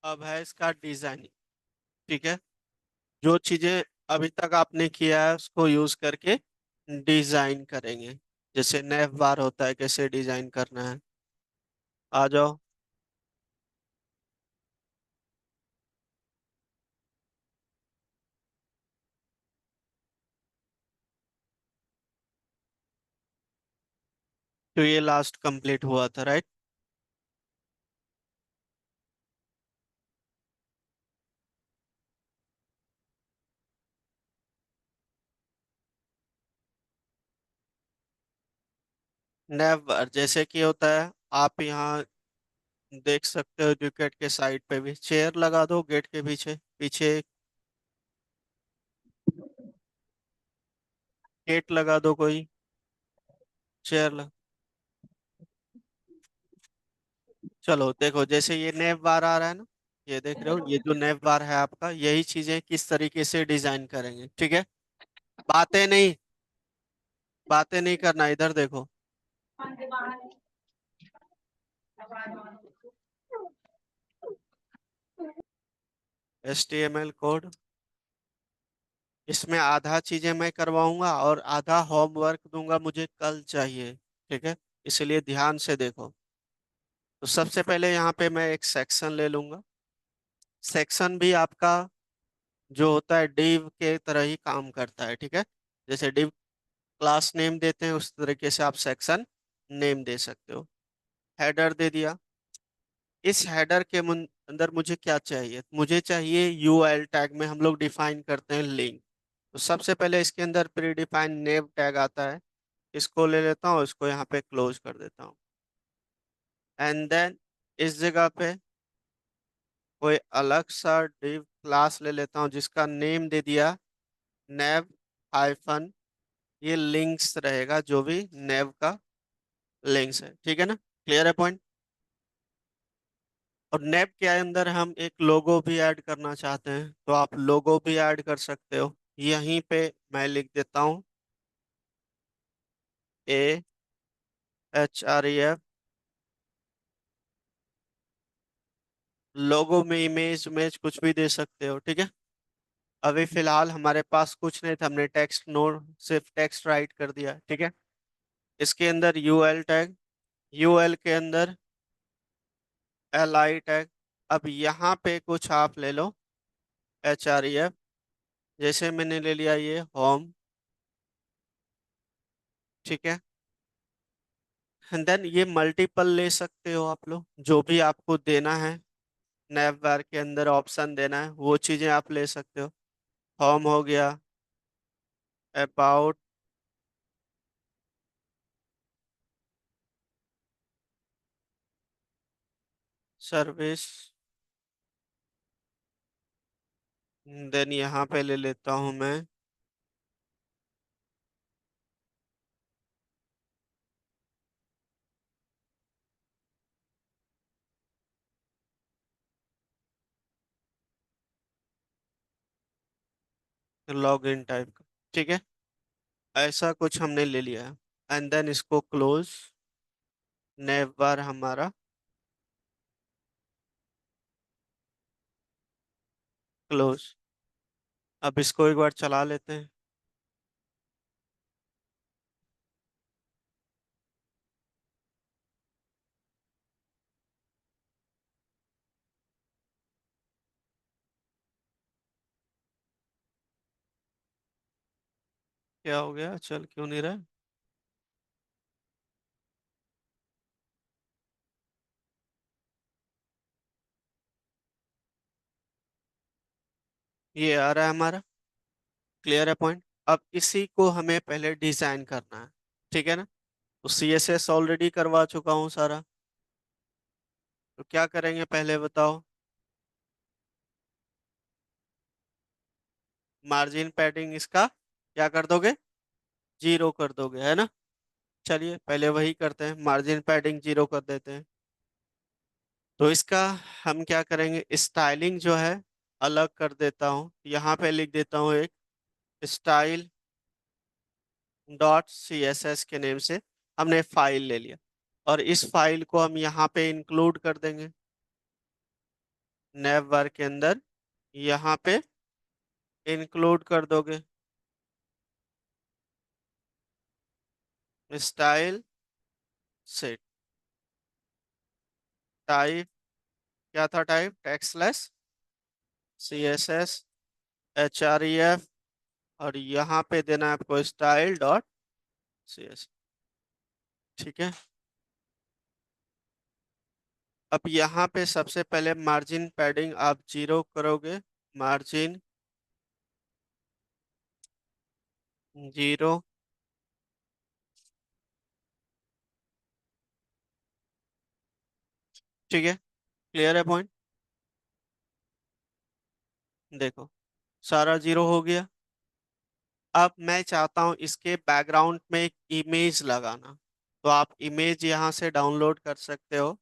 अब है इसका डिजाइनिंग। ठीक है, जो चीजें अभी तक आपने किया है उसको यूज करके डिजाइन करेंगे। जैसे नैव बार होता है, कैसे डिजाइन करना है। आ जाओ। तो ये लास्ट कंप्लीट हुआ था, राइट। नैव बार जैसे कि होता है, आप यहाँ देख सकते हो जो गेट के साइड पे भी चेयर लगा दो, गेट के पीछे पीछे गेट लगा दो, कोई चेयर लग। चलो देखो, जैसे ये नेव बार आ रहा है ना, ये देख रहे हो, ये जो नेव बार है आपका, यही चीजें किस तरीके से डिजाइन करेंगे। ठीक है, बातें नहीं, बातें नहीं करना, इधर देखो। HTML कोड, इसमें आधा चीजें मैं करवाऊंगा और आधा होमवर्क दूंगा, मुझे कल चाहिए। ठीक है, इसलिए ध्यान से देखो। तो सबसे पहले यहाँ पे मैं एक सेक्शन ले लूंगा। सेक्शन भी आपका जो होता है डिव के तरह ही काम करता है। ठीक है, जैसे डिव क्लास नेम देते हैं उस तरीके से आप सेक्शन नेम दे सकते हो। हेडर दे दिया। इस हेडर के अंदर मुझे क्या चाहिए, मुझे चाहिए यूआरएल टैग में हम लोग डिफाइन करते हैं लिंक। तो सबसे पहले इसके अंदर प्री डिफाइन नेम टैग आता है, इसको ले लेता हूँ, इसको यहाँ पे क्लोज कर देता हूँ। एंड देन इस जगह पे कोई अलग सा डिव क्लास ले लेता हूँ जिसका नेम दे दिया नेव हाइफन, ये लिंक्स रहेगा, जो भी नेव का लिंक्स है। ठीक है ना, क्लियर है पॉइंट। और नेव के अंदर हम एक लोगो भी ऐड करना चाहते हैं तो आप लोगो भी ऐड कर सकते हो। यहीं पे मैं लिख देता हूँ AHREF। लोगो में इमेज इमेज कुछ भी दे सकते हो। ठीक है, अभी फिलहाल हमारे पास कुछ नहीं था, हमने टेक्स्ट नोड सिर्फ टेक्स्ट राइट कर दिया। ठीक है, इसके अंदर यूएल टैग, यूएल के अंदर LI टैग। अब यहाँ पे कुछ आप ले लो HREF, जैसे मैंने ले लिया ये होम। ठीक है, एंड देन ये मल्टीपल ले सकते हो आप लोग, जो भी आपको देना है नैव बार के अंदर ऑप्शन देना है वो चीजें आप ले सकते हो। होम हो गया, अबाउट, सर्विस, देन यहाँ पे ले लेता हूँ मैं लॉग इन टाइप का। ठीक है, ऐसा कुछ हमने ले लिया है। एंड देन इसको क्लोज, नैव बार हमारा क्लोज। अब इसको एक बार चला लेते हैं। क्या हो गया, चल क्यों नहीं रहा। ये आ रहा है हमारा, क्लियर है पॉइंट। अब इसी को हमें पहले डिजाइन करना है। ठीक है ना, तो CSS ऑलरेडी करवा चुका हूँ सारा। तो क्या करेंगे पहले बताओ। मार्जिन पैडिंग इसका क्या कर दोगे, 0 कर दोगे, है ना। चलिए पहले वही करते हैं, मार्जिन पैडिंग 0 कर देते हैं। तो इसका हम क्या करेंगे, स्टाइलिंग जो है अलग कर देता हूँ, यहाँ पे लिख देता हूँ एक स्टाइल .css के नेम से हमने फाइल ले लिया, और इस फाइल को हम यहाँ पे इंक्लूड कर देंगे। नैव बार के अंदर यहाँ पे इंक्लूड कर दोगे स्टाइल सेट। टाइप क्या था? टाइप टेक्स्टलेस CSS href, और यहाँ पे देना है आपको स्टाइल डॉट CSS। ठीक है। अब यहाँ पे सबसे पहले मार्जिन पैडिंग आप 0 करोगे। मार्जिन 0। ठीक है, क्लियर है पॉइंट? देखो, सारा 0 हो गया। अब मैं चाहता हूँ इसके बैकग्राउंड में एक इमेज लगाना, तो आप इमेज यहाँ से डाउनलोड कर सकते हो।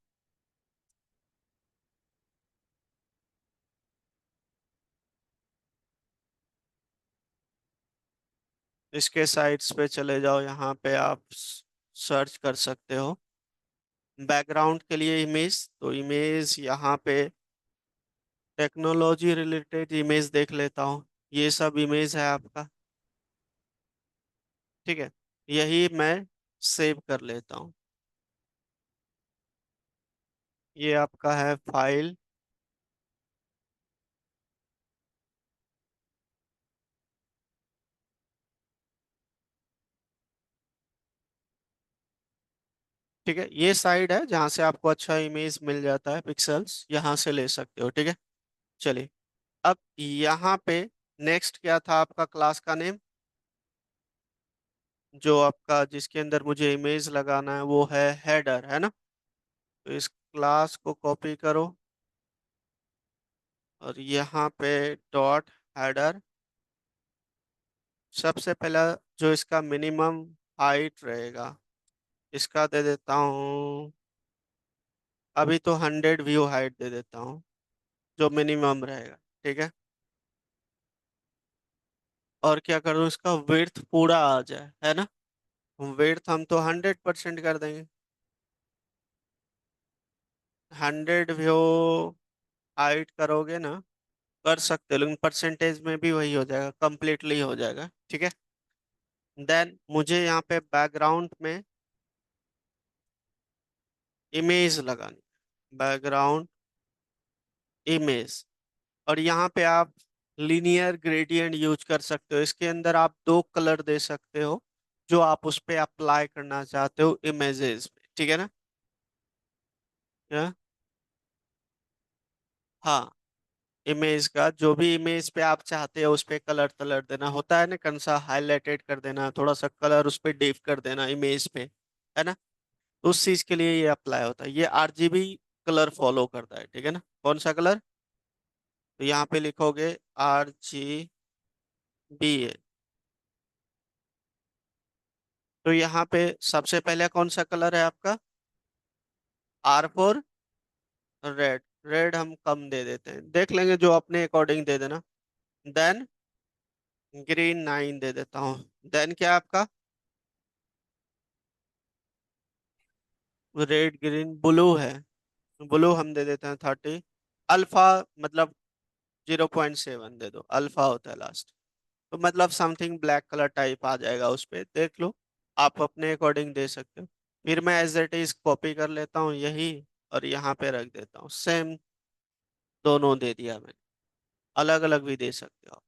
इसके साइट्स पे चले जाओ, यहाँ पे आप सर्च कर सकते हो बैकग्राउंड के लिए इमेज। तो इमेज यहाँ पे टेक्नोलॉजी रिलेटेड इमेज देख लेता हूँ। ये सब इमेज है आपका। ठीक है, यही मैं सेव कर लेता हूँ। ये आपका है फाइल। ठीक है, ये साइड है जहाँ से आपको अच्छा इमेज मिल जाता है, पिक्सेल्स यहाँ से ले सकते हो। ठीक है, चलिए। अब यहाँ पे नेक्स्ट क्या था आपका क्लास का नेम? जो आपका जिसके अंदर मुझे इमेज लगाना है वो है हेडर, है ना? तो इस क्लास को कॉपी करो और यहाँ पे डॉट हेडर। सबसे पहला जो इसका मिनिमम हाइट रहेगा, इसका दे देता हूँ। अभी तो 100 व्यू हाइट दे देता हूँ, जो मिनिमम रहेगा। ठीक है, और क्या करूँ, इसका विड्थ पूरा आ जाए, है ना? विड्थ हम तो 100% कर देंगे। 100 व्यू हाइट करोगे ना, कर सकते हो, लेकिन परसेंटेज में भी वही हो जाएगा, कंप्लीटली हो जाएगा। ठीक है। देन मुझे यहाँ पे बैकग्राउंड में इमेज लगानी, बैकग्राउंड इमेज। और यहाँ पे आप लीनियर ग्रेडियंट यूज कर सकते हो। इसके अंदर आप दो कलर दे सकते हो जो आप उस पे अप्लाई करना चाहते हो इमेजेस पे। ठीक है ना? क्या? हाँ, इमेज का जो भी इमेज पे आप चाहते हो उस पे कलर तलर देना होता है ना, कौन सा हाईलाइटेड कर देना, थोड़ा सा कलर उस पे डिप कर देना इमेज पे, है ना? तो उस चीज के लिए ये अप्लाई होता है। ये RGB कलर फॉलो करता है। ठीक है ना? कौन सा कलर? तो यहाँ पे लिखोगे RGB। तो यहाँ पे सबसे पहले कौन सा कलर है आपका? R4 red. रेड हम कम दे देते हैं, देख लेंगे, जो अपने अकॉर्डिंग दे देना। देन ग्रीन 9 दे देता हूँ। देन क्या है आपका? रेड ग्रीन ब्लू है, ब्लू हम दे देते हैं 30। अल्फा मतलब 0.7 दे दो, अल्फा होता है लास्ट। तो मतलब समथिंग ब्लैक कलर टाइप आ जाएगा, उस पे देख लो, आप अपने अकॉर्डिंग दे सकते हो। फिर मैं एज इट इज कॉपी कर लेता हूँ यही, और यहाँ पे रख देता हूँ सेम। दोनों दे दिया मैंने, अलग अलग भी दे सकते हो।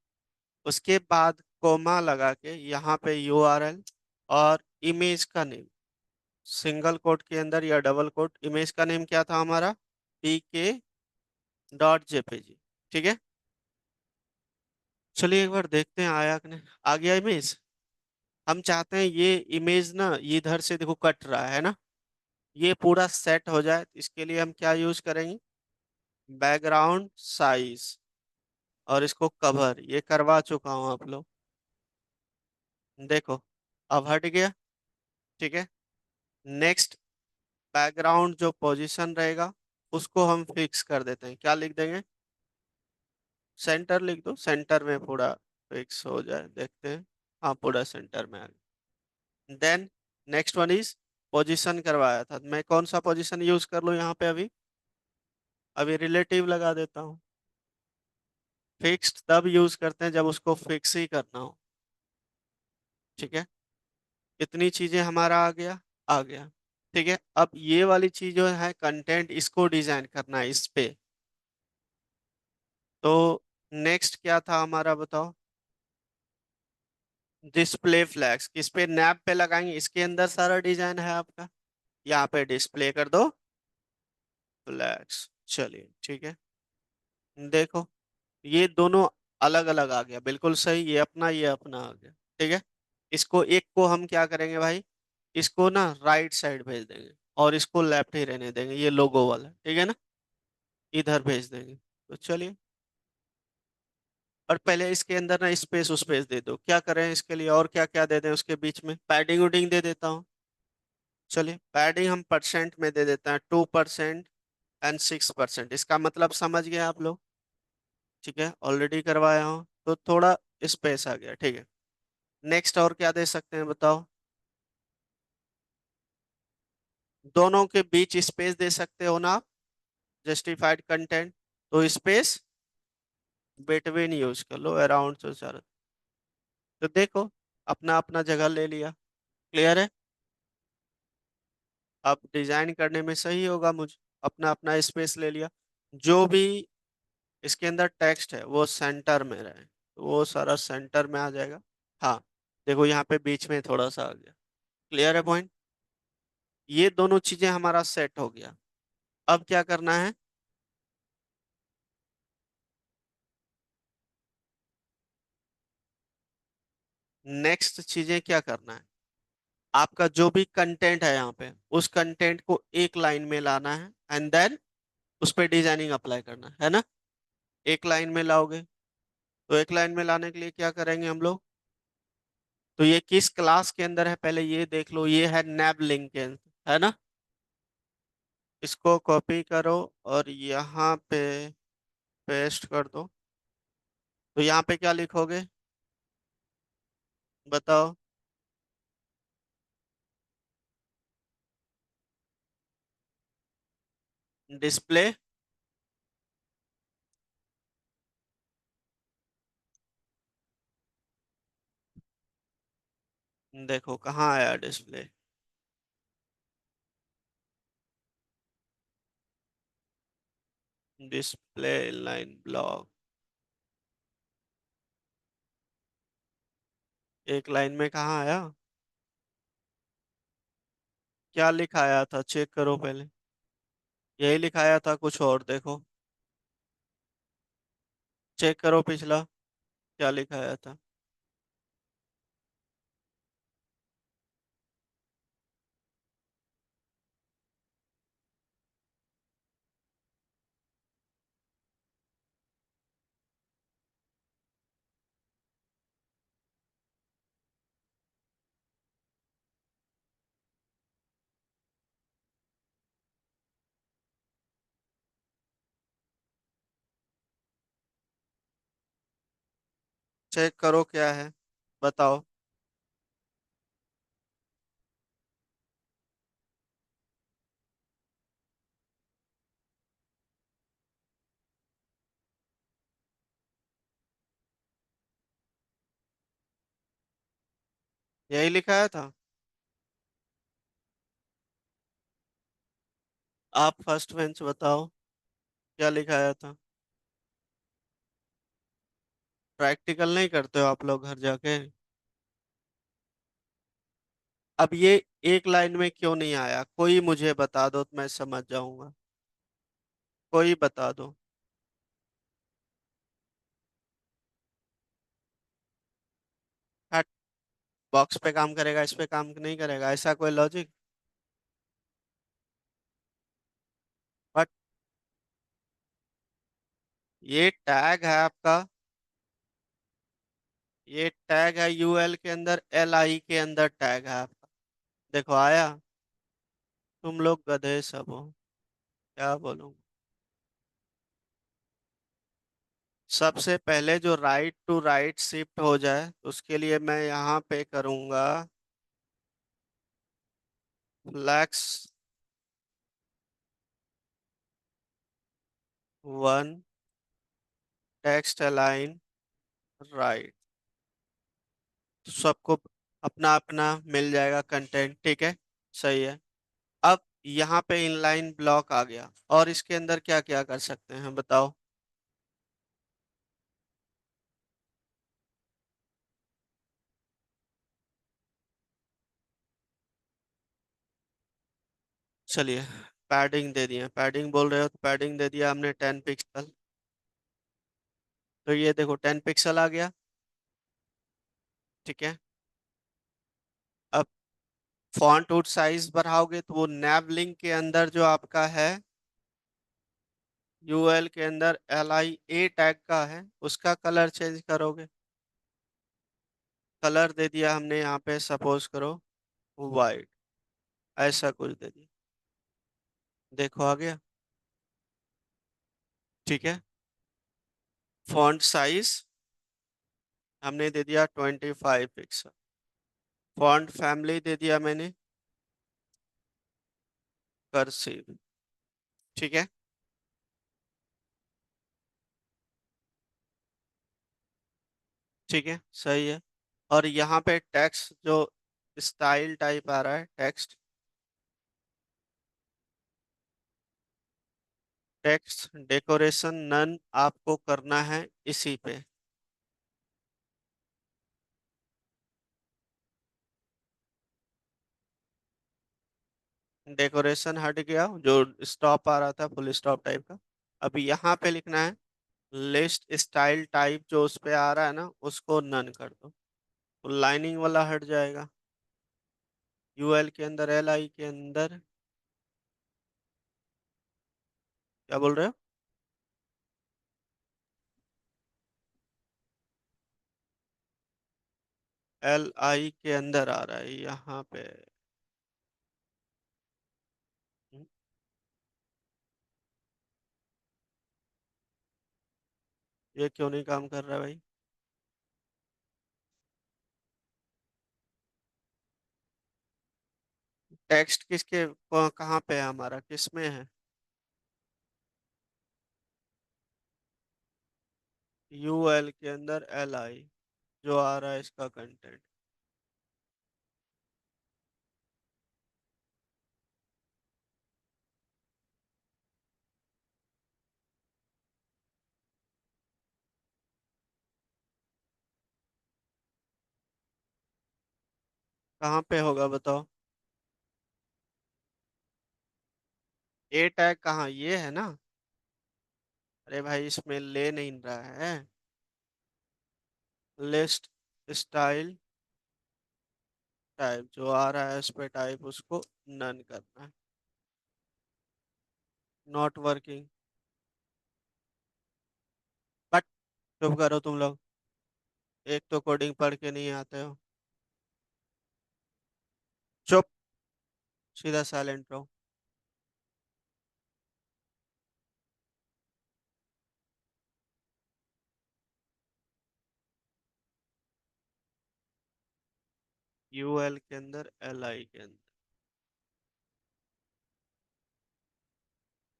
उसके बाद कोमा लगा के यहाँ पे URL और इमेज का नेम, सिंगल कोट के अंदर या डबल कोट। इमेज का नेम क्या था हमारा? PK.jpg। ठीक है, चलिए एक बार देखते हैं आया कि नहीं। आ गया इमेज। हम चाहते हैं ये इमेज ना इधर से देखो कट रहा है ना, ये पूरा सेट हो जाए। इसके लिए हम क्या यूज करेंगे? बैकग्राउंड साइज, और इसको कवर ये करवा चुका हूं आप लोग, देखो अब हट गया। ठीक है, नेक्स्ट बैकग्राउंड जो पोजीशन रहेगा उसको हम फिक्स कर देते हैं। क्या लिख देंगे? सेंटर लिख दो, सेंटर में पूरा फिक्स हो जाए, देखते हैं। हाँ, पूरा सेंटर में आ गया। Then next one is position करवाया था, मैं कौन सा पोजीशन यूज कर लूँ यहाँ पे अभी? अभी रिलेटिव लगा देता हूँ। फिक्स्ड तब यूज करते हैं जब उसको फिक्स ही करना हो। ठीक है, इतनी चीजें हमारा आ गया, आ गया। ठीक है, अब ये वाली चीज जो है कंटेंट, इसको डिजाइन करना है इस पे। तो नेक्स्ट क्या था हमारा, बताओ। डिस्प्ले फ्लैग्स किस पे, नैप पे लगाएंगे, इसके अंदर सारा डिजाइन है आपका। यहाँ पे डिस्प्ले कर दो फ्लैग्स। चलिए ठीक है, देखो ये दोनों अलग अलग आ गया, बिल्कुल सही, ये अपना आ गया। ठीक है, इसको एक को हम क्या करेंगे भाई, इसको ना राइट साइड भेज देंगे, और इसको लेफ्ट ही रहने देंगे, ये लोगो वाला, ठीक है ना, इधर भेज देंगे। तो चलिए, और पहले इसके अंदर ना स्पेस उस्पेस दे दो, क्या करें इसके लिए, और क्या क्या दे दें उसके बीच में, पैडिंग उडिंग दे देता हूँ। चलिए पैडिंग हम परसेंट में दे देते हैं, 2% एंड 6%, इसका मतलब समझ गए आप लोग। ठीक है, ऑलरेडी करवाया हूँ तो थोड़ा स्पेस आ गया, ठीक है। नेक्स्ट और क्या दे सकते हैं बताओ। दोनों के बीच स्पेस दे सकते हो ना आप, जस्टिफाइड कंटेंट, तो स्पेस बिटवीन यूज कर लो, अराउंड तो सारा। तो देखो, अपना अपना जगह ले लिया, क्लियर है। अब डिजाइन करने में सही होगा मुझे, अपना अपना स्पेस ले लिया। जो भी इसके अंदर टेक्स्ट है वो सेंटर में रहे, तो वो सारा सेंटर में आ जाएगा। हाँ, देखो यहाँ पे बीच में थोड़ा सा आ गया, क्लियर है पॉइंट। ये दोनों चीजें हमारा सेट हो गया। अब क्या करना है, नेक्स्ट चीजें क्या करना है, आपका जो भी कंटेंट है यहाँ पे, उस कंटेंट को एक लाइन में लाना है, एंड देन उस पर डिजाइनिंग अप्लाई करना है ना। एक लाइन में लाओगे, तो एक लाइन में लाने के लिए क्या करेंगे हम लोग, तो ये किस क्लास के अंदर है पहले ये देख लो, ये है नैब लिंक के अंदर, है ना। इसको कॉपी करो और यहाँ पे पेस्ट कर दो। तो यहाँ पे क्या लिखोगे, बताओ। डिस्प्ले, देखो कहाँ आया डिस्प्ले, डिस्प्ले लाइन ब्लॉक, एक लाइन में कहाँ आया, क्या लिखाया था चेक करो पहले। यही लिखाया था, कुछ और देखो, चेक करो पिछला क्या लिखाया था। चेक करो क्या है, बताओ। यही लिखाया था। आप फर्स्ट बेंच बताओ, क्या लिखाया था। प्रैक्टिकल नहीं करते हो आप लोग घर जाके। अब ये एक लाइन में क्यों नहीं आया, कोई मुझे बता दो तो मैं समझ जाऊंगा, कोई बता दो। हट, बॉक्स पे काम करेगा, इस पे काम नहीं करेगा, ऐसा कोई लॉजिक। बट ये टैग है आपका, ये टैग है यूएल के अंदर, एल आई के अंदर टैग है आपका, देखो आया। तुम लोग गधे सब हो, क्या बोलूं। सबसे पहले जो राइट टू राइट शिफ्ट हो जाए, उसके लिए मैं यहाँ पे करूंगा flex. One, text align right. सबको अपना अपना मिल जाएगा कंटेंट, ठीक है। सही है। अब यहाँ पे इनलाइन ब्लॉक आ गया, और इसके अंदर क्या क्या कर सकते हैं बताओ। चलिए, पैडिंग दे दिए, पैडिंग बोल रहे हो तो पैडिंग दे दिया हमने 10 पिक्सल। तो ये देखो 10 पिक्सल आ गया, ठीक है। अब फॉन्ट वुड साइज बढ़ाओगे तो वो नैव लिंक के अंदर जो आपका है, यूएल के अंदर LIA टैग का है, उसका कलर चेंज करोगे। कलर दे दिया हमने यहाँ पे, सपोज करो वाइट, ऐसा कुछ दे दिया। देखो आ गया, ठीक है। फॉन्ट साइज हमने दे दिया 25 पिक्सल। फॉन्ट फैमिली दे दिया मैंने कर्सिव, ठीक है। ठीक है, सही है। और यहाँ पे टेक्स्ट जो स्टाइल टाइप आ रहा है, टेक्स्ट, टेक्स्ट डेकोरेशन नन आपको करना है इसी पे। डेकोरेशन हट गया, जो स्टॉप आ रहा था फुल स्टॉप टाइप का। अब यहाँ पे लिखना है लिस्ट स्टाइल टाइप, जो उस पे आ रहा है ना उसको नन कर दो, तो लाइनिंग वाला हट जाएगा। यूएल के अंदर, LI के अंदर, क्या बोल रहे हो। LI के अंदर आ रहा है यहाँ पे। हम्म, ये क्यों नहीं काम कर रहा है भाई। टेक्स्ट किसके कहाँ पे है, हमारा किस में है। यूएल के अंदर LI जो आ रहा है इसका कंटेंट। कहाँ पे होगा बताओ। ए टैग कहाँ, ये है ना। अरे भाई इसमें ले नहीं रहा है। लिस्ट स्टाइल टाइप जो आ रहा है उस पे टाइप उसको नन करना है। Not working. बट चुप करो तुम लोग, एक तो कोडिंग पढ़ के नहीं आते हो। चुप, सीधा साइलेंट रहो। यूएल के अंदर, LI के अंदर।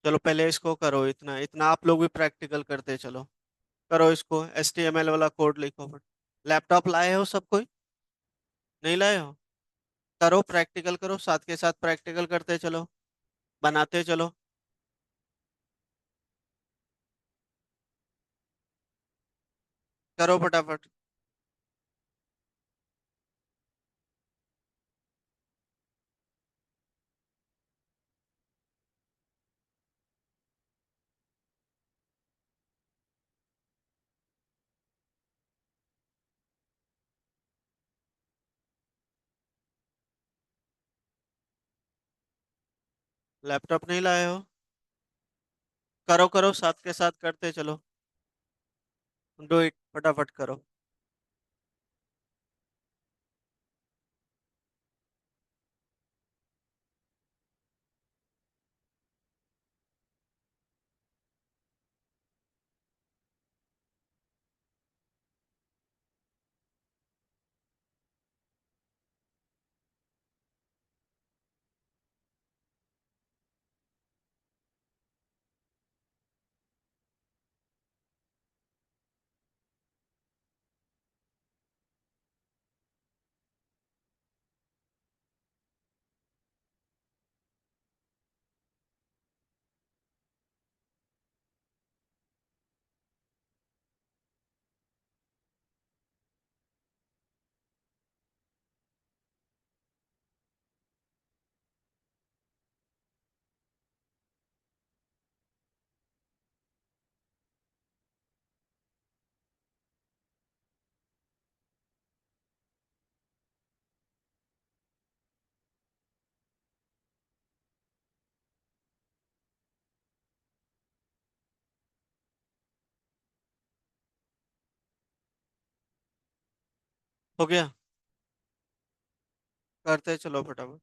चलो पहले इसको करो, इतना इतना आप लोग भी प्रैक्टिकल करते चलो। करो इसको, HTML वाला कोड लिखो फट। लैपटॉप लाए हो सब कोई, नहीं लाए हो। करो प्रैक्टिकल करो, साथ के साथ प्रैक्टिकल करते चलो, बनाते चलो। करो फटाफट। लैपटॉप नहीं लाए हो, करो करो साथ के साथ करते चलो। डू इट, फटाफट करो। हो गया। करते चलो फटाफट।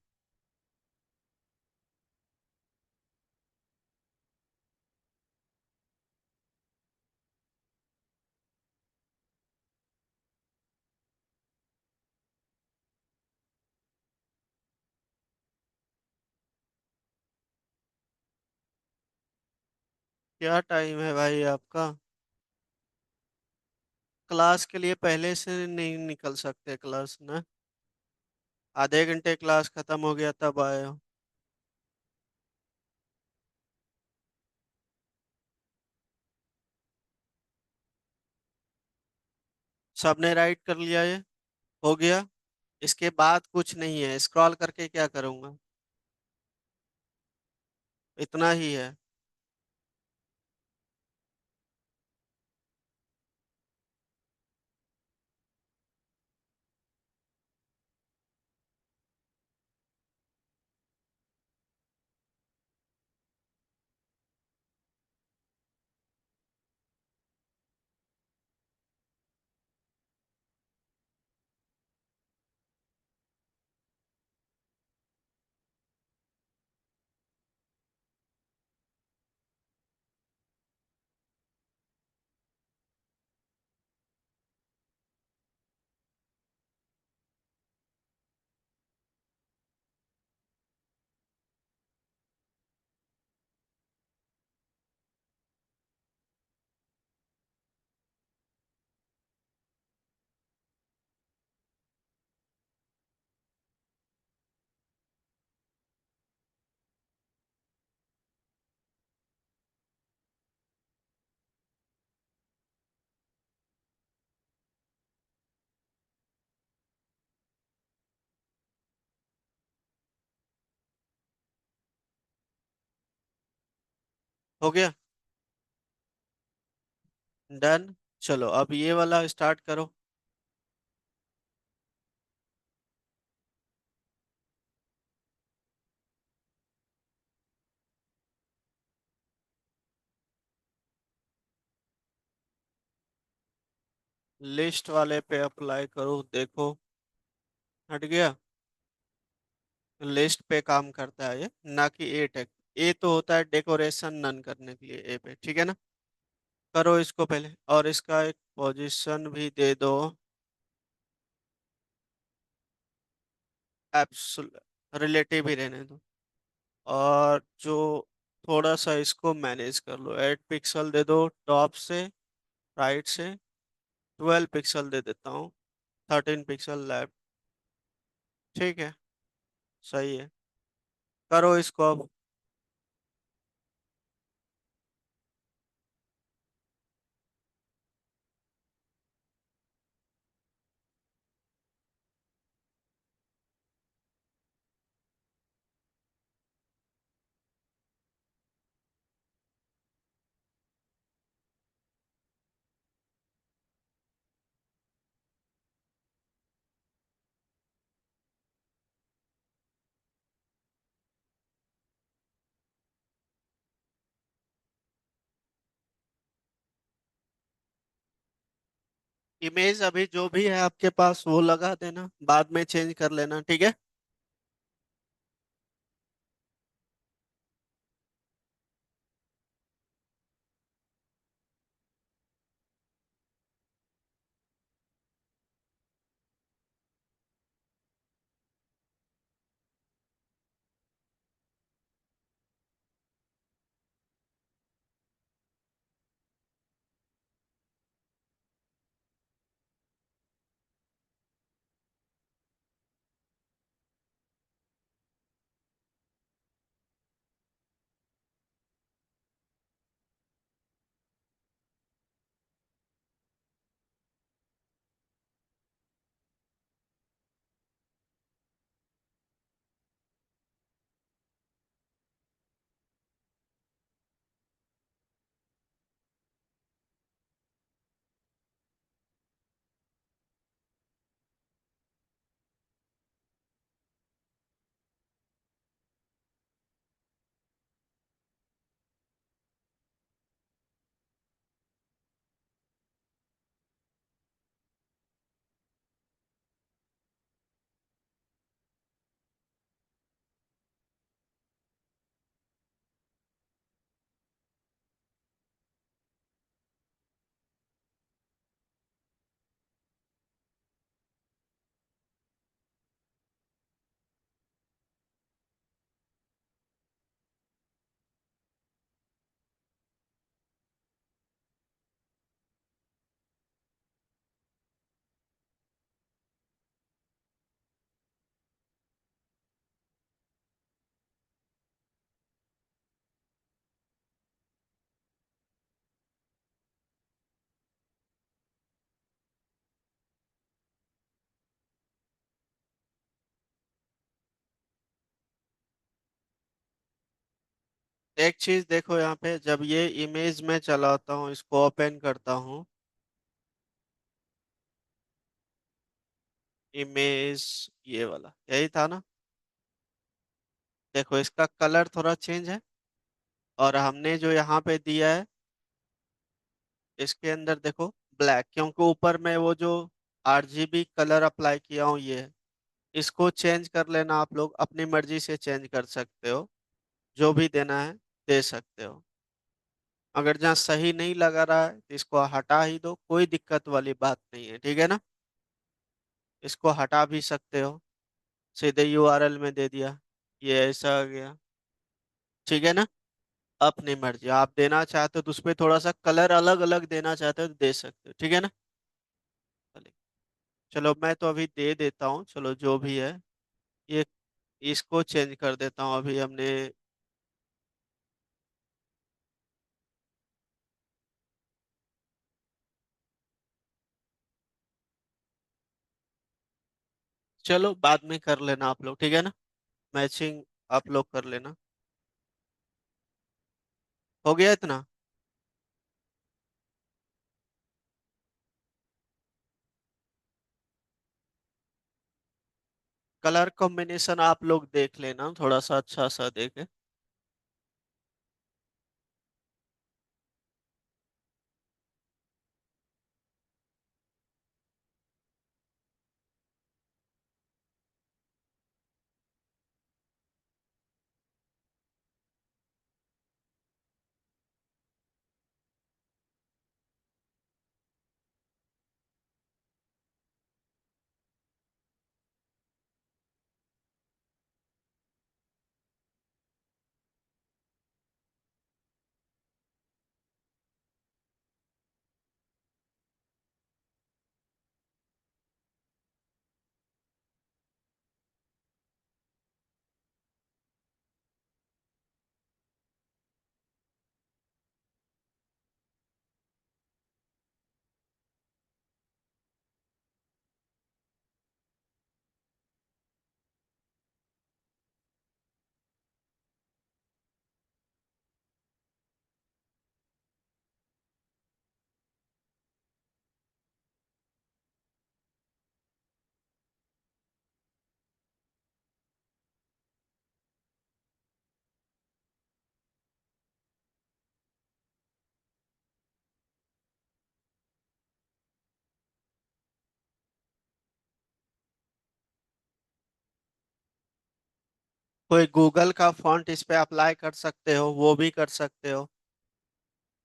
क्या टाइम है भाई आपका? क्लास के लिए पहले से नहीं निकल सकते क्लास ना? आधे घंटे क्लास खत्म हो गया तब आए हो? सबने राइट कर लिया ये? हो गया। इसके बाद कुछ नहीं है, स्क्रॉल करके क्या करूंगा? इतना ही है। हो गया। डन। चलो अब ये वाला स्टार्ट करो। लिस्ट वाले पे अप्लाई करो, देखो। हट गया। लिस्ट पे काम करता है ये, ना कि ए टेक। ए तो होता है डेकोरेशन नन करने के लिए, ए पे ठीक है ना? करो इसको पहले, और इसका एक पोजीशन भी दे दो। एप्सुल रिलेटिव ही रहने दो। और जो थोड़ा सा इसको मैनेज कर लो, 8 पिक्सल दे दो टॉप से, राइट से। 12 पिक्सल दे देता हूँ। 13 पिक्सल लेफ्ट। ठीक है। सही है। करो इसको अब। इमेज अभी जो भी है आपके पास वो लगा देना, बाद में चेंज कर लेना, ठीक है? एक चीज देखो यहाँ पे, जब ये इमेज में चलाता हूँ, इसको ओपन करता हूँ, इमेज ये वाला यही था ना। देखो इसका कलर थोड़ा चेंज है, और हमने जो यहाँ पे दिया है इसके अंदर देखो ब्लैक, क्योंकि ऊपर में वो जो आरजीबी कलर अप्लाई किया हूँ ये है। इसको चेंज कर लेना, आप लोग अपनी मर्जी से चेंज कर सकते हो, जो भी देना है दे सकते हो। अगर जहाँ सही नहीं लगा रहा है तो इसको हटा ही दो, कोई दिक्कत वाली बात नहीं है, ठीक है ना। इसको हटा भी सकते हो, सीधे यूआरएल में दे दिया, ये ऐसा आ गया, ठीक है ना। अपनी मर्जी, आप देना चाहते हो तो उसपे थोड़ा सा कलर अलग अलग देना चाहते हो तो दे सकते हो, ठीक है ना। चलिए, चलो मैं तो अभी दे देता हूँ, चलो जो भी है ये, इसको चेंज कर देता हूँ अभी हमने। चलो बाद में कर लेना आप लोग, ठीक है ना, मैचिंग आप लोग कर लेना। हो गया इतना। कलर कॉम्बिनेशन आप लोग देख लेना, थोड़ा सा अच्छा सा देखे। कोई गूगल का फॉन्ट इस पे अप्लाई कर सकते हो, वो भी कर सकते हो।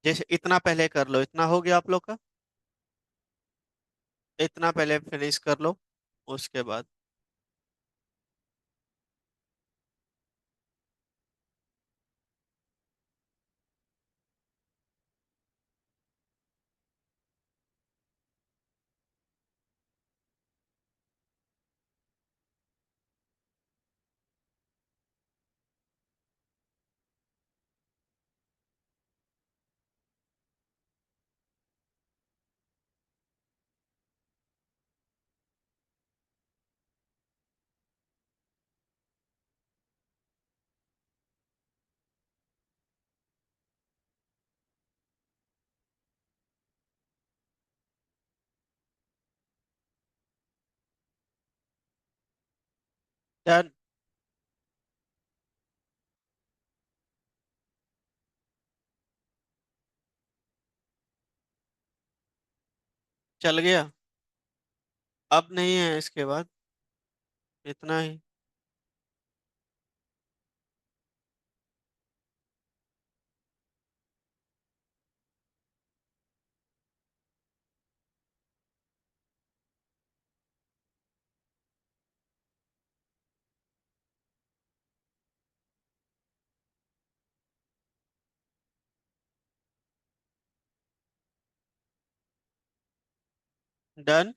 जैसे इतना पहले कर लो, इतना हो गया आप लोग का, इतना पहले फिनिश कर लो, उसके बाद डन। चल गया। अब नहीं है इसके बाद, इतना ही। डन।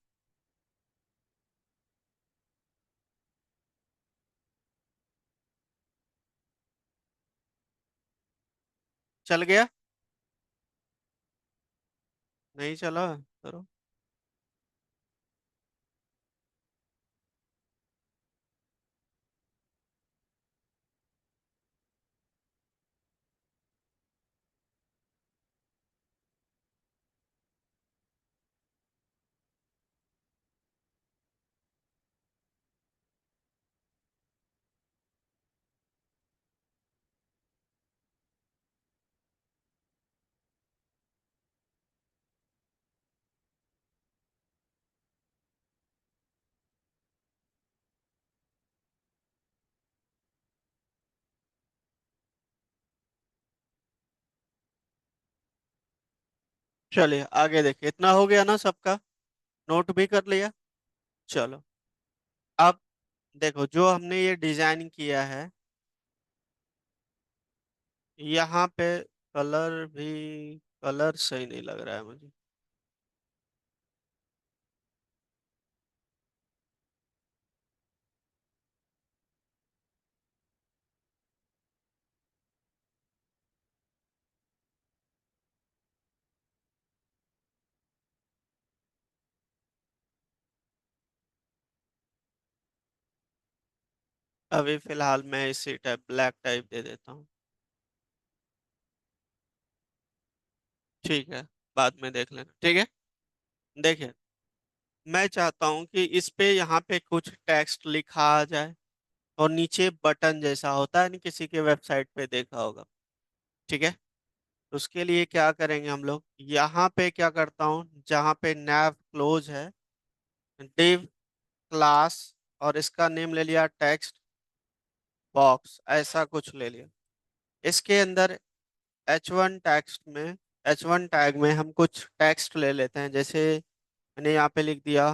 चल गया। नहीं चला, करो। चलिए आगे देखिए, इतना हो गया ना सबका, नोट भी कर लिया। चलो, अब देखो जो हमने ये डिजाइन किया है, यहाँ पे कलर भी, कलर सही नहीं लग रहा है मुझे। अभी फिलहाल मैं इसी टाइप ब्लैक टाइप दे देता हूँ। ठीक है, बाद में देख लेना, ठीक है। देखिए, मैं चाहता हूँ कि इस पे यहाँ पे कुछ टेक्स्ट लिखा आ जाए, और नीचे बटन जैसा होता है ना, किसी के वेबसाइट पे देखा होगा। ठीक है, उसके लिए क्या करेंगे हम लोग, यहाँ पे क्या करता हूँ, जहाँ पे नैव क्लोज है, div क्लास, और इसका नेम ले लिया टेक्स्ट बॉक्स, ऐसा कुछ ले लिया। इसके अंदर H1 टेक्स्ट में, H1 टैग में हम कुछ टेक्स्ट ले लेते हैं, जैसे मैंने यहाँ पे लिख दिया,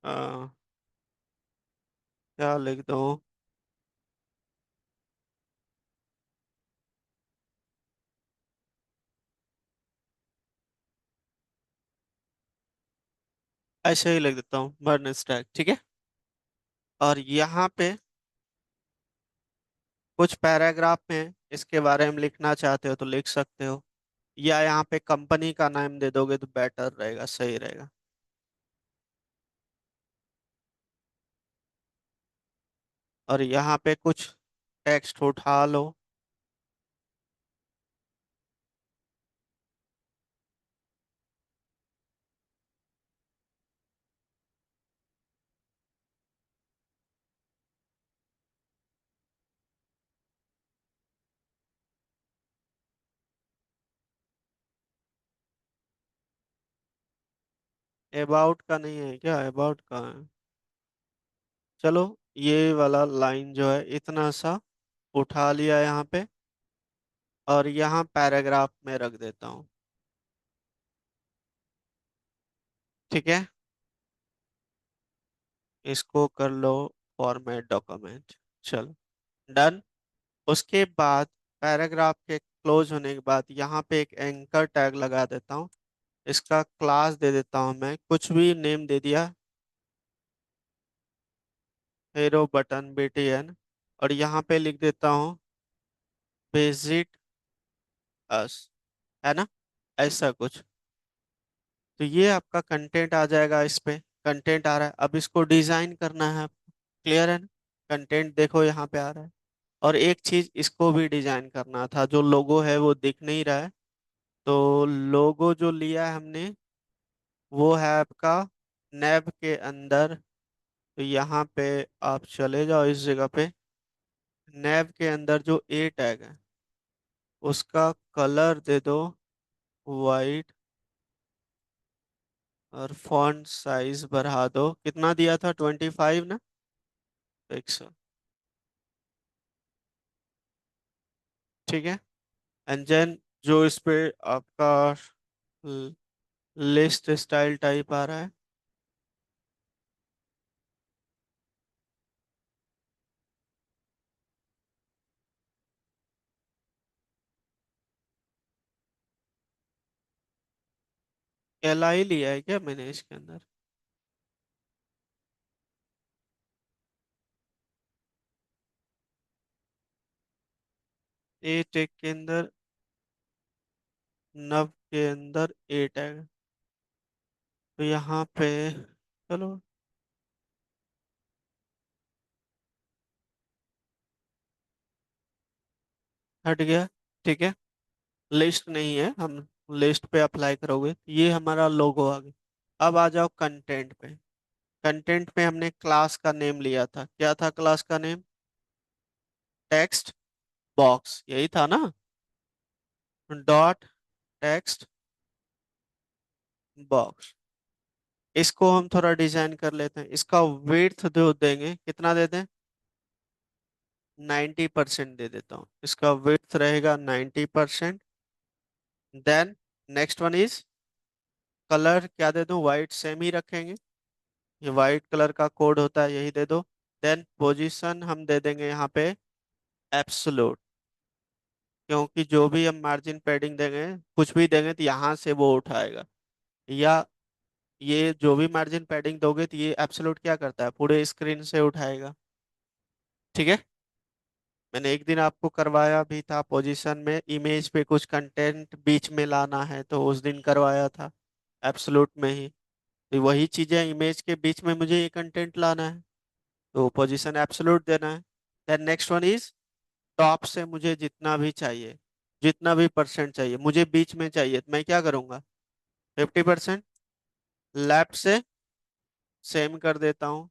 अ, क्या लिख दो, ऐसे ही लिख देता हूँ बर्न स्टैक, ठीक है। और यहाँ पे कुछ पैराग्राफ में इसके बारे में लिखना चाहते हो तो लिख सकते हो, या यहाँ पे कंपनी का नाम दे दोगे तो बेटर रहेगा, सही रहेगा। और यहाँ पे कुछ टेक्स्ट उठा लो। अबाउट का नहीं है क्या, अबाउट का है। चलो, ये वाला लाइन जो है इतना सा उठा लिया यहाँ पे, और यहाँ पैराग्राफ में रख देता हूँ। ठीक है, इसको कर लो फॉर्मेट डॉक्यूमेंट। चलो, डन। उसके बाद पैराग्राफ के क्लोज होने के बाद यहाँ पे एक एंकर टैग लगा देता हूँ। इसका क्लास दे देता हूँ, मैं कुछ भी नेम दे दिया, हीरो बटन BTN, और यहाँ पे लिख देता हूँ विजिट अस, है ना, ऐसा कुछ। तो ये आपका कंटेंट आ जाएगा, इस पे कंटेंट आ रहा है। अब इसको डिजाइन करना है, क्लियर है ना। कंटेंट देखो यहाँ पे आ रहा है। और एक चीज इसको भी डिजाइन करना था, जो लोगो है वो दिख नहीं रहा है, तो लोगो जो लिया है हमने वो है आपका नैब के अंदर। तो यहाँ पे आप चले जाओ इस जगह पे, नैब के अंदर जो ए टैग है उसका कलर दे दो वाइट, और फॉन्ट साइज बढ़ा दो, कितना दिया था, 25 ना, पिक्सल। ठीक है, एंड देन जो इस पे आपका लिस्ट स्टाइल टाइप आ रहा है, LI लिया है क्या मैंने इसके अंदर। ए टैग के अंदर, नव के अंदर ए टैग, तो यहाँ पे चलो, हट गया। ठीक है, लिस्ट नहीं है, हम लिस्ट पे अप्लाई करोगे, ये हमारा लोगो आ गया। अब आ जाओ कंटेंट पे। कंटेंट में हमने क्लास का नेम लिया था, क्या था क्लास का नेम, टेक्स्ट बॉक्स, यही था ना, डॉट टेक्स्ट बॉक्स। इसको हम थोड़ा डिजाइन कर लेते हैं, इसका विड्थ जो देंगे कितना दे दें, 90% दे देता हूँ, इसका विड्थ रहेगा 90%। Then next one is colour, क्या दे दूं, वाइट सेम ही रखेंगे, ये वाइट कलर का कोड होता है, यही दे दो। देन पोजीशन हम दे देंगे यहाँ पे एब्सोल्यूट, क्योंकि जो भी हम मार्जिन पैडिंग देंगे, कुछ भी देंगे तो यहाँ से वो उठाएगा, या ये जो भी मार्जिन पैडिंग दोगे तो ये एब्सोल्यूट क्या करता है, पूरे स्क्रीन से उठाएगा। ठीक है। मैंने एक दिन आपको करवाया भी था, पोजीशन में इमेज पे कुछ कंटेंट बीच में लाना है तो उस दिन करवाया था एब्सोल्यूट में ही। तो वही चीजें इमेज के बीच में मुझे ये कंटेंट लाना है, तो पोजीशन एब्सोल्यूट देना है। Then next one is top से मुझे जितना भी चाहिए, जितना भी परसेंट चाहिए मुझे बीच में चाहिए, तो मैं क्या करूंगा, 50%। लेफ्ट से सेम कर देता हूँ,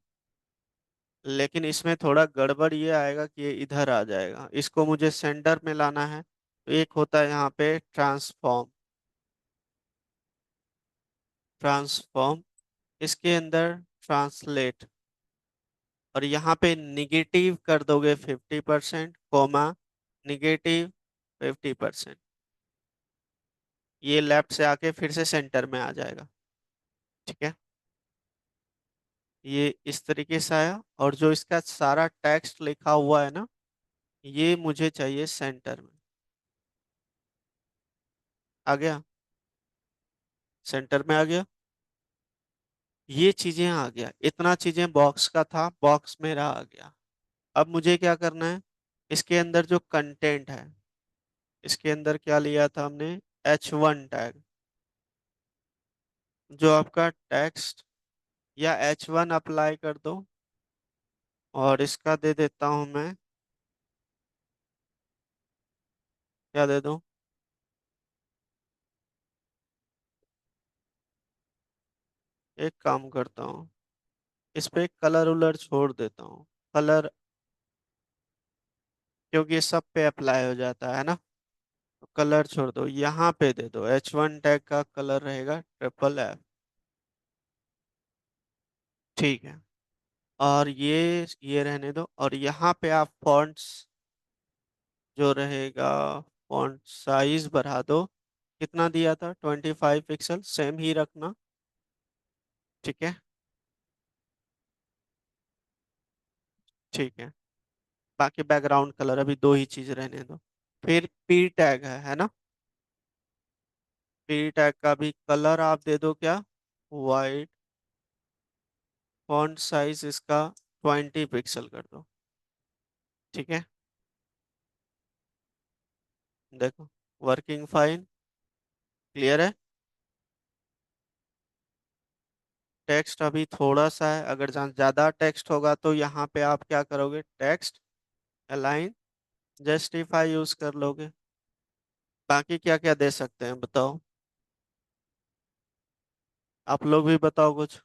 लेकिन इसमें थोड़ा गड़बड़ ये आएगा कि ये इधर आ जाएगा, इसको मुझे सेंटर में लाना है, तो एक होता है यहाँ पे ट्रांसफॉर्म, ट्रांसफॉर्म, इसके अंदर ट्रांसलेट, और यहाँ पे निगेटिव कर दोगे 50%, कोमा निगेटिव 50%, ये लेफ्ट से आके फिर से सेंटर में आ जाएगा। ठीक है, ये इस तरीके से आया, और जो इसका सारा टेक्स्ट लिखा हुआ है ना, ये मुझे चाहिए सेंटर में। आ गया, सेंटर में आ गया, ये चीजें आ गया, इतना चीजें बॉक्स का था, बॉक्स मेरा आ गया। अब मुझे क्या करना है, इसके अंदर जो कंटेंट है, इसके अंदर क्या लिया था हमने, H1 टैग, जो आपका टेक्स्ट, या H1 अप्लाई कर दो, और इसका दे देता हूं मैं, क्या दे दूं, एक काम करता हूँ, इस पे कलर उलर छोड़ देता हूँ, कलर, क्योंकि ये सब पे अप्लाई हो जाता है ना, तो कलर छोड़ दो, यहाँ पे दे दो H1 टैग का कलर रहेगा FFF। ठीक है, और ये रहने दो, और यहाँ पे आप फॉन्ट्स जो रहेगा, फॉन्ट साइज बढ़ा दो, कितना दिया था, 25 पिक्सल, सेम ही रखना। ठीक है, ठीक है, बाकी बैकग्राउंड कलर अभी दो ही चीज रहने दो। फिर पी टैग है ना, पी टैग का भी कलर आप दे दो क्या, वाइट, फॉन्ट साइज इसका 20 पिक्सल कर दो। ठीक है, देखो, वर्किंग फाइन, क्लियर है। टेक्स्ट अभी थोड़ा सा है, अगर जहाँ ज्यादा टेक्स्ट होगा तो यहाँ पे आप क्या करोगे, टेक्स्ट अलाइन जस्टिफाई यूज कर लोगे। बाकी क्या क्या दे सकते हैं बताओ, आप लोग भी बताओ कुछ,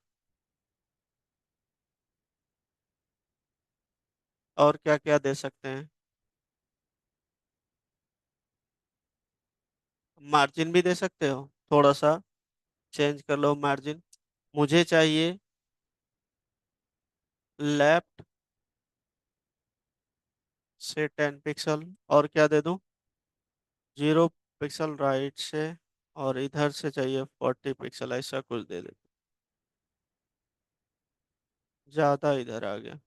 और क्या क्या दे सकते हैं। मार्जिन भी दे सकते हो, थोड़ा सा चेंज कर लो मार्जिन, मुझे चाहिए लेफ्ट से 10 पिक्सल, और क्या दे दूं, 0 पिक्सल राइट से, और इधर से चाहिए 40 पिक्सल, ऐसा कुछ दे दे, ज्यादा इधर आ गया।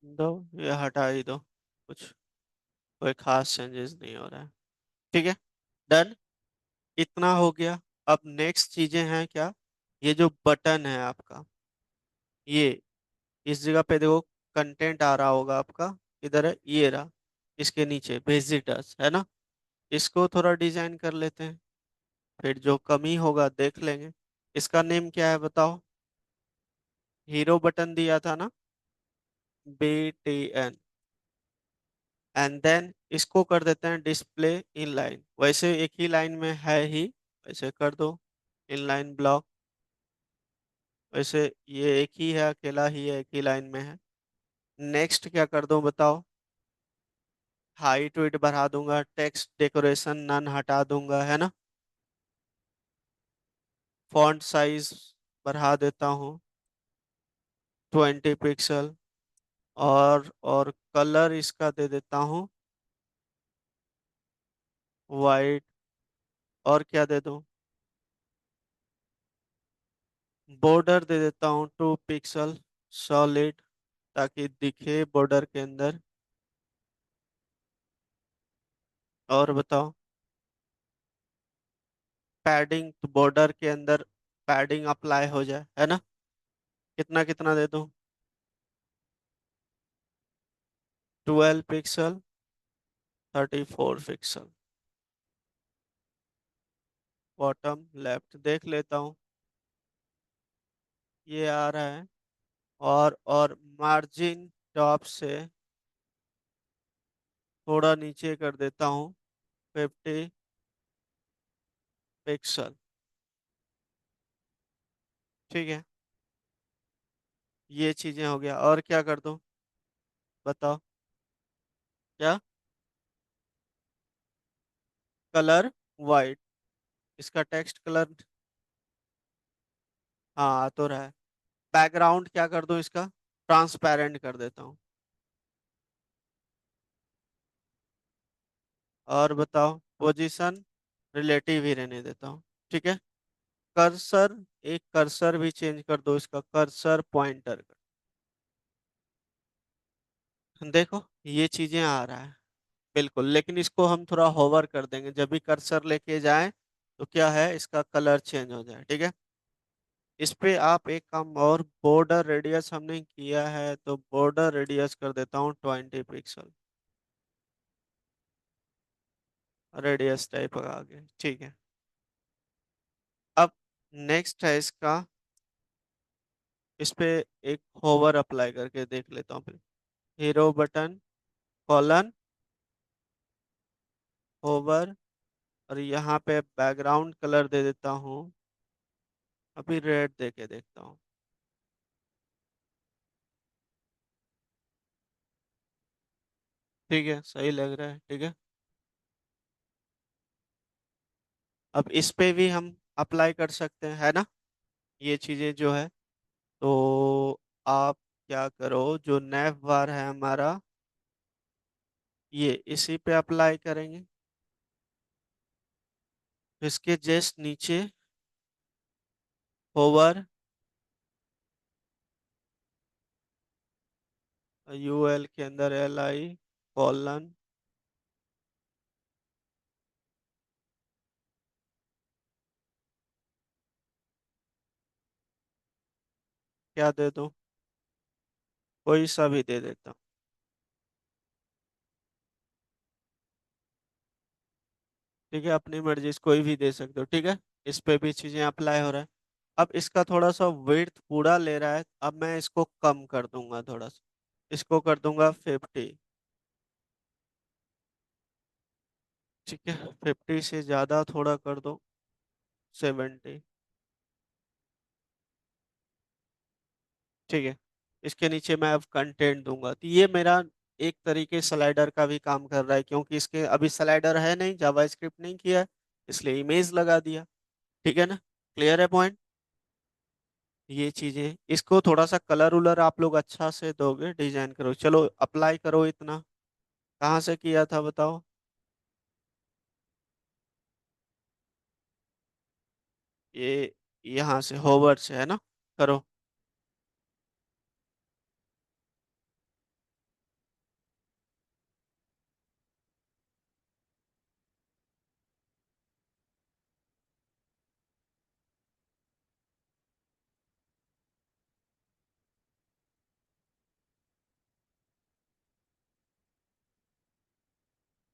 दो, ये हटा ही दो, कुछ कोई खास चेंजेस नहीं हो रहा है। ठीक है, डन, इतना हो गया। अब नेक्स्ट चीजें हैं क्या, ये जो बटन है आपका, ये इस जगह पे देखो, कंटेंट आ रहा होगा आपका, इधर है, ये रहा, इसके नीचे विजिटर्स है ना, इसको थोड़ा डिजाइन कर लेते हैं, फिर जो कमी होगा देख लेंगे। इसका नेम क्या है बताओ, हीरो बटन दिया था ना, BTN, एंड देन इसको कर देते हैं डिस्प्ले इन लाइन, वैसे एक ही लाइन में है ही, वैसे कर दो इन लाइन ब्लॉक, वैसे ये एक ही है, अकेला ही है, एक ही लाइन में है। नेक्स्ट क्या कर दो बताओ, हाइट विड्थ बढ़ा दूंगा, टेक्स्ट डेकोरेशन नन हटा दूंगा, है ना। फॉन्ट साइज बढ़ा देता हूँ 20 पिक्सल। और कलर इसका दे देता हूँ वाइट। और क्या दे दूँ, बॉर्डर दे देता हूँ 2 पिक्सल सॉलिड, ताकि दिखे बॉर्डर के अंदर। और बताओ, पैडिंग तो बॉर्डर के अंदर पैडिंग अप्लाई हो जाए, है ना। कितना कितना दे दूँ, 12 पिक्सल 34 पिक्सल। बॉटम लेफ्ट देख लेता हूँ, ये आ रहा है। और मार्जिन टॉप से थोड़ा नीचे कर देता हूँ 50 पिक्सल। ठीक है, ये चीजें हो गया। और क्या कर दूँ, बताओ। क्या, कलर वाइट, इसका टेक्स्ट कलर। हाँ आ तो रहा है। बैकग्राउंड क्या कर दूँ इसका, ट्रांसपेरेंट कर देता हूँ। और बताओ, पोजीशन रिलेटिव ही रहने देता हूँ। ठीक है। कर्सर, एक कर्सर भी चेंज कर दो, इसका कर्सर पॉइंटर कर। देखो ये चीजें आ रहा है, बिल्कुल। लेकिन इसको हम थोड़ा होवर कर देंगे, जब भी कर्सर लेके जाएं तो क्या है, इसका कलर चेंज हो जाए। ठीक है। इस पे आप एक काम और, बॉर्डर रेडियस हमने किया है तो बॉर्डर रेडियस कर देता हूँ 20 पिक्सल। रेडियस टाइप आ गया, ठीक है। अब नेक्स्ट है इसका, इस पे एक होवर अप्लाई करके देख लेता हूँ। हीरो बटन कॉलन होवर, और यहाँ पे बैकग्राउंड कलर दे देता हूँ, अभी रेड दे के देखता हूँ। ठीक है, सही लग रहा है। ठीक है। अब इस पे भी हम अप्लाई कर सकते हैं, है ना, ये चीजें जो है। तो आप क्या करो, जो नैव बार है हमारा, ये इसी पे अप्लाई करेंगे। इसके जस्ट नीचे होवर, यूएल के अंदर LI कॉलन, क्या दे दूं, कोई सा भी दे देता हूँ। ठीक है, अपनी मर्जी से कोई भी दे सकते हो। ठीक है, इस पे भी चीजें अप्लाई हो रहा है। अब इसका थोड़ा सा विड्थ पूरा ले रहा है, अब मैं इसको कम कर दूंगा थोड़ा सा, इसको कर दूंगा 50। ठीक है, 50 से ज्यादा थोड़ा कर दो, 70। ठीक है, इसके नीचे मैं अब कंटेंट दूंगा, तो ये मेरा एक तरीके स्लाइडर का भी काम कर रहा है, क्योंकि इसके अभी स्लाइडर है नहीं, जावास्क्रिप्ट नहीं किया है, इसलिए इमेज लगा दिया। ठीक है ना, क्लियर है पॉइंट। ये चीजें, इसको थोड़ा सा कलर उलर आप लोग अच्छा से दोगे, डिजाइन करो। चलो अप्लाई करो इतना। कहाँ से किया था बताओ। ये यहाँ से, होवर से, है ना। करो।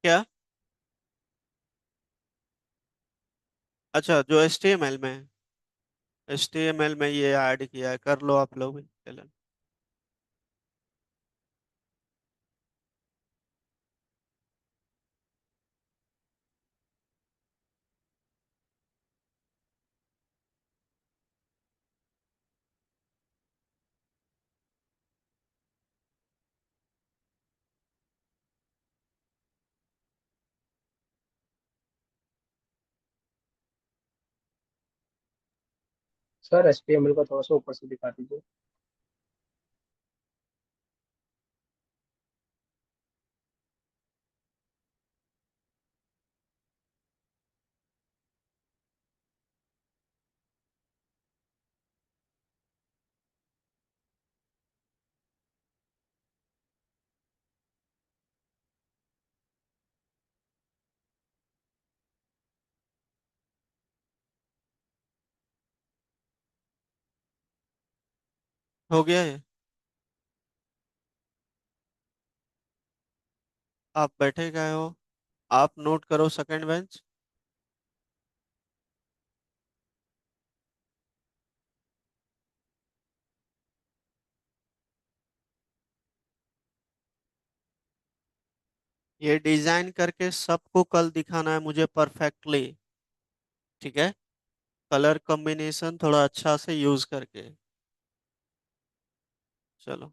क्या, अच्छा जो HTML में, HTML में ये ऐड किया है, कर लो आप लोग भी। चलो। सर HTML का थोड़ा सा ऊपर से दिखा दीजिए। हो गया ये? आप बैठे गए हो? आप नोट करो सेकंड बेंच। ये डिजाइन करके सबको कल दिखाना है मुझे परफेक्टली। ठीक है? कलर कॉम्बिनेशन थोड़ा अच्छा से यूज करके। चलो।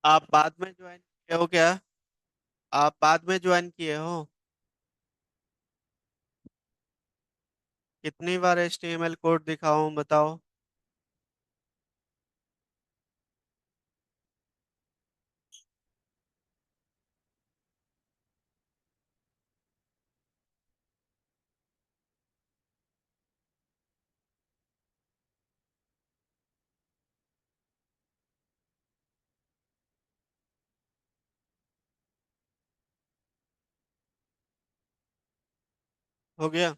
आप बाद में ज्वाइन किए हो क्या? आप बाद में ज्वाइन किए हो? कितनी बार HTML कोड दिखाऊं बताओ? हो गया?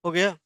हो गया।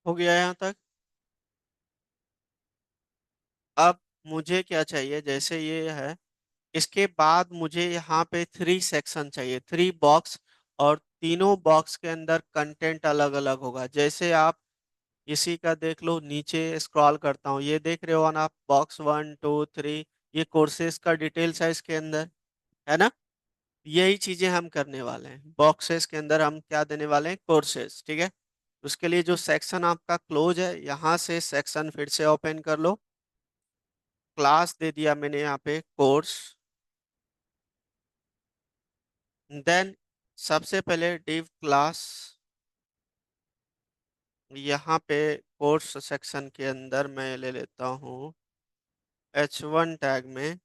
हो गया यहाँ तक। अब मुझे क्या चाहिए, जैसे ये है, इसके बाद मुझे यहाँ पे 3 सेक्शन चाहिए, 3 बॉक्स। और तीनों बॉक्स के अंदर कंटेंट अलग अलग होगा। जैसे आप इसी का देख लो, नीचे स्क्रॉल करता हूँ, ये देख रहे हो ना आप, बॉक्स 1 2 3, ये कोर्सेज का डिटेल्स है इसके अंदर, है ना। यही चीजें हम करने वाले हैं, बॉक्सेस के अंदर हम क्या देने वाले हैं, कोर्सेज, ठीक है। उसके लिए जो सेक्शन आपका क्लोज है, यहाँ से सेक्शन फिर से ओपन कर लो। क्लास दे दिया मैंने यहाँ पे कोर्स। देन सबसे पहले डिव क्लास, यहाँ पे कोर्स सेक्शन के अंदर मैं ले लेता हूँ H1 टैग में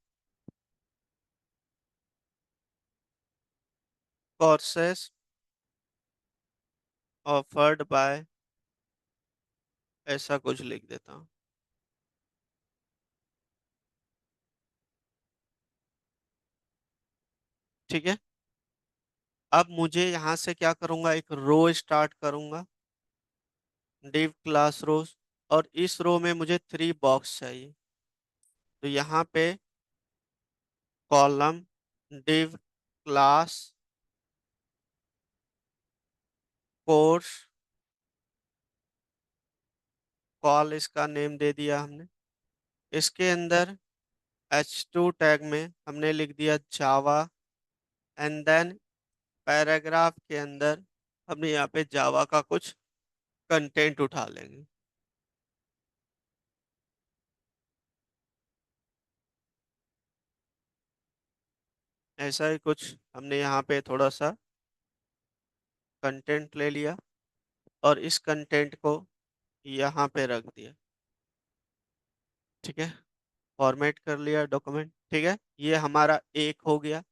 कोर्सेस ऑफर्ड बाय, ऐसा कुछ लिख देता हूँ, ठीक है। अब मुझे यहाँ से क्या करूँगा, एक रो स्टार्ट करूँगा, डिव क्लास रोज। और इस रो में मुझे 3 बॉक्स चाहिए, तो यहाँ पे column div class course, call इसका नेम दे दिया हमने। इसके अंदर H2 टैग में हमने लिख दिया जावा। एंड देन पैराग्राफ के अंदर हमने यहाँ पे जावा का कुछ कंटेंट उठा लेंगे, ऐसा ही कुछ हमने यहाँ पे थोड़ा सा कंटेंट ले लिया। और इस कंटेंट को यहाँ पे रख दिया, ठीक है। फॉर्मेट कर लिया डॉक्यूमेंट, ठीक है। ये हमारा एक हो गया।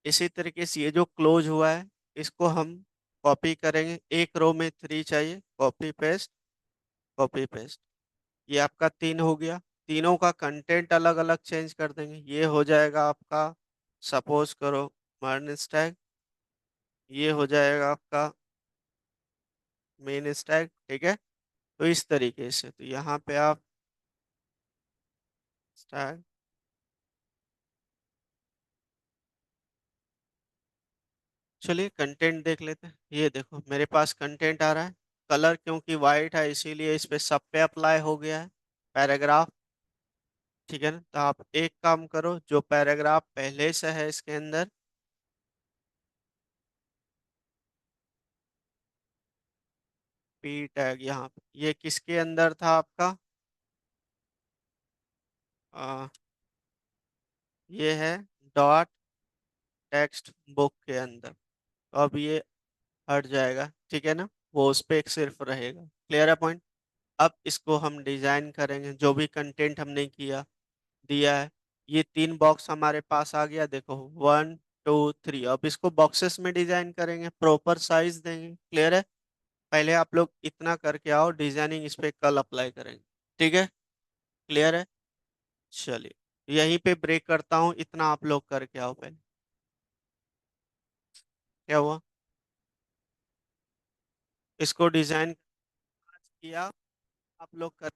इसी तरीके से ये जो क्लोज हुआ है, इसको हम कॉपी करेंगे, एक रो में 3 चाहिए, कॉपी पेस्ट, कॉपी पेस्ट। ये आपका 3 हो गया। तीनों का कंटेंट अलग अलग चेंज कर देंगे, ये हो जाएगा आपका, सपोज करो, मर्न स्टैक। ये हो जाएगा आपका मेन स्टैक, ठीक है। तो इस तरीके से, तो यहाँ पे आप स्टैक, चलिए कंटेंट देख लेते हैं। ये देखो मेरे पास कंटेंट आ रहा है, कलर क्योंकि वाइट है इसीलिए इस पे सब पे अप्लाई हो गया है, पैराग्राफ, ठीक है ना। तो आप एक काम करो, जो पैराग्राफ पहले से है इसके अंदर, P टैग यहाँ पे, ये किसके अंदर था आपका, आ, ये है डॉट टेक्स्ट बुक के अंदर। तो अब ये हट जाएगा, ठीक है ना, वो उस पे एक सिर्फ रहेगा। क्लियर है पॉइंट। अब इसको हम डिजाइन करेंगे, जो भी कंटेंट हमने किया दिया है। ये 3 बॉक्स हमारे पास आ गया, देखो 1 2 3। अब इसको बॉक्सेस में डिजाइन करेंगे, प्रॉपर साइज देंगे। क्लियर है। पहले आप लोग इतना करके आओ, डिजाइनिंग इस पे कल अप्लाई करेंगे, ठीक है। क्लियर है। चलिए यहीं पे ब्रेक करता हूँ, इतना आप लोग करके आओ पहले। क्या हुआ, इसको डिजाइन किया, आप लोग कर,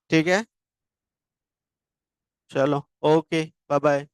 ठीक है। चलो, ओके, बाय बाय।